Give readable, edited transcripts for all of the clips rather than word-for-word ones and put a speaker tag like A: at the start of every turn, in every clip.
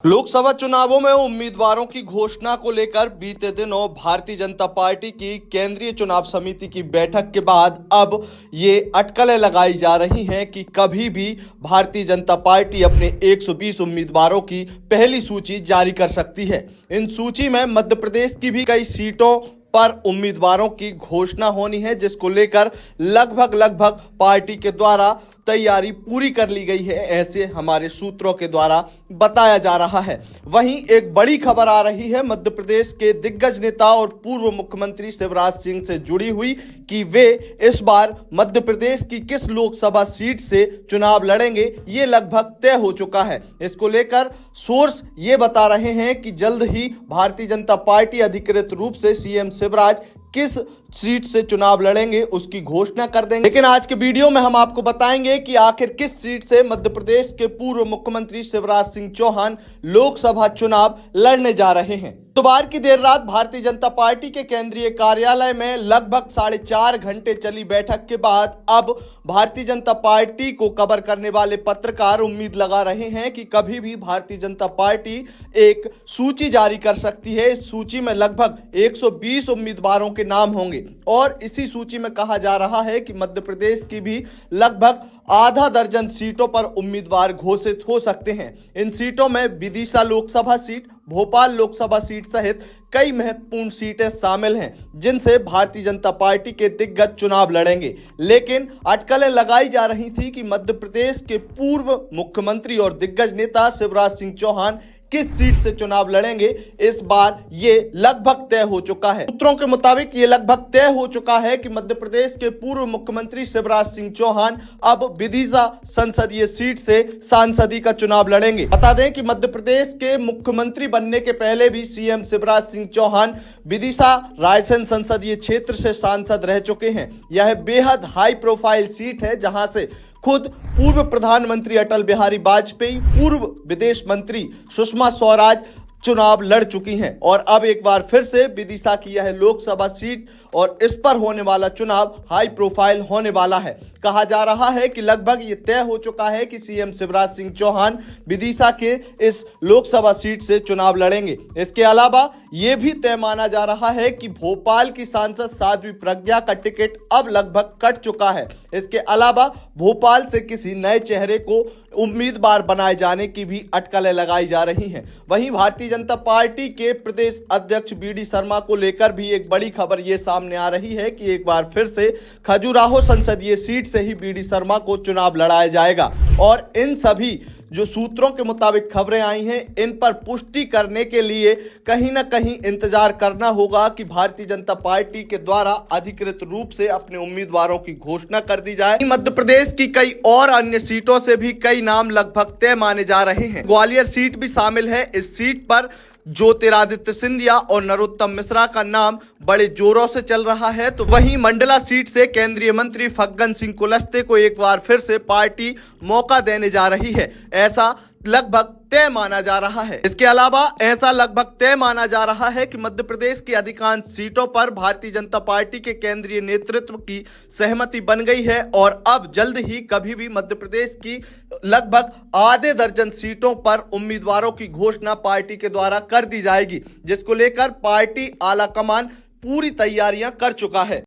A: लोकसभा चुनावों में उम्मीदवारों की घोषणा को लेकर बीते दिनों भारतीय जनता पार्टी की केंद्रीय चुनाव समिति की बैठक के बाद अब ये अटकलें लगाई जा रही हैं कि कभी भी भारतीय जनता पार्टी अपने 120 उम्मीदवारों की पहली सूची जारी कर सकती है। इन सूची में मध्य प्रदेश की भी कई सीटों पर उम्मीदवारों की घोषणा होनी है, जिसको लेकर लगभग पार्टी के द्वारा तैयारी पूरी कर ली गई है, ऐसे हमारे सूत्रों के द्वारा बताया जा रहा है। वहीं एक बड़ी खबर आ रही है मध्य प्रदेश के दिग्गज नेता और पूर्व मुख्यमंत्री शिवराज सिंह से जुड़ी हुई कि वे इस बार मध्य प्रदेश की किस लोकसभा सीट से चुनाव लड़ेंगे, ये लगभग तय हो चुका है। इसको लेकर सोर्स ये बता रहे हैं कि जल्द ही भारतीय जनता पार्टी अधिकृत रूप से सीएम शिवराज किस सीट से चुनाव लड़ेंगे उसकी घोषणा कर देंगे। लेकिन आज के वीडियो में हम आपको बताएंगे कि आखिर किस सीट से मध्य प्रदेश के पूर्व मुख्यमंत्री शिवराज सिंह चौहान लोकसभा चुनाव लड़ने जा रहे हैं। बुधवार की देर रात भारतीय जनता पार्टी के केंद्रीय कार्यालय में लगभग 4.5 घंटे चली बैठक के बाद अब भारतीय जनता पार्टी को कवर करने वाले पत्रकार उम्मीद लगा रहे हैं कि कभी भी भारतीय जनता पार्टी एक सूची जारी कर सकती है। इस सूची में लगभग 120 उम्मीदवारों के नाम होंगे और इसी सूची में कहा जा रहा है कि मध्य प्रदेश की भी लगभग आधा दर्जन सीटों पर उम्मीदवार घोषित हो सकते हैं। इन सीटों में विदिशा लोकसभा सीट, भोपाल लोकसभा सीट सहित कई महत्वपूर्ण सीटें शामिल हैं, जिनसे भारतीय जनता पार्टी के दिग्गज चुनाव लड़ेंगे। लेकिन अटकलें लगाई जा रही थी कि मध्य प्रदेश के पूर्व मुख्यमंत्री और दिग्गज नेता शिवराज सिंह चौहान किस सीट से चुनाव लड़ेंगे, इस बार ये लगभग तय हो चुका है। सूत्रों के मुताबिक ये लगभग तय हो चुका है कि मध्य प्रदेश के पूर्व मुख्यमंत्री शिवराज सिंह चौहान अब विदिशा संसदीय सीट से सांसदी का चुनाव लड़ेंगे। बता दें कि मध्य प्रदेश के मुख्यमंत्री बनने के पहले भी सीएम शिवराज सिंह चौहान विदिशा रायसेन संसदीय क्षेत्र से सांसद रह चुके हैं। यह बेहद हाई प्रोफाइल सीट है, जहां से खुद पूर्व प्रधानमंत्री अटल बिहारी वाजपेयी, पूर्व विदेश मंत्री सुषमा स्वराज चुनाव लड़ चुकी हैं और अब एक बार फिर से विदिशा की यह लोकसभा सीट और इस पर होने वाला चुनाव हाई प्रोफाइल होने वाला है। कहा जा रहा है कि लगभग ये तय हो चुका है कि सीएम शिवराज सिंह चौहान विदिशा के इस लोकसभा सीट से चुनाव लड़ेंगे। इसके अलावा ये भी तय माना जा रहा है कि भोपाल की सांसद साध्वी प्रज्ञा का टिकट अब लगभग कट चुका है। इसके अलावा भोपाल से किसी नए चेहरे को उम्मीदवार बनाए जाने की भी अटकलें लगाई जा रही हैं। वहीं भारतीय जनता पार्टी के प्रदेश अध्यक्ष बीडी शर्मा को लेकर भी एक बड़ी खबर ये सामने आ रही है कि एक बार फिर से खजुराहो संसदीय सीट से ही बीडी शर्मा को चुनाव लड़ाया जाएगा और इन सभी जो सूत्रों के मुताबिक खबरें आई हैं, इन पर पुष्टि करने के लिए कहीं ना कहीं इंतजार करना होगा कि भारतीय जनता पार्टी के द्वारा अधिकृत रूप से अपने उम्मीदवारों की घोषणा कर दी जाए। मध्य प्रदेश की कई और अन्य सीटों से भी कई नाम लगभग तय माने जा रहे हैं। ग्वालियर सीट भी शामिल है। इस सीट पर ज्योतिरादित्य सिंधिया और नरोत्तम मिश्रा का नाम बड़े जोरों से चल रहा है। तो वहीं मंडला सीट से केंद्रीय मंत्री फग्गन सिंह कुलस्ते को एक बार फिर से पार्टी मौका देने जा रही है, ऐसा लगभग तय माना जा रहा है। इसके अलावा ऐसा लगभग तय माना जा रहा है कि मध्य प्रदेश की अधिकांश सीटों पर भारतीय जनता पार्टी के केंद्रीय नेतृत्व की सहमति बन गई है और अब जल्द ही कभी भी मध्य प्रदेश की लगभग आधे दर्जन सीटों पर उम्मीदवारों की घोषणा पार्टी के द्वारा कर दी जाएगी, जिसको लेकर पार्टी आला कमान पूरी तैयारियां कर चुका है।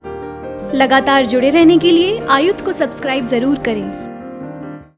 B: लगातार जुड़े रहने के लिए आयुक्त को सब्सक्राइब जरूर करें।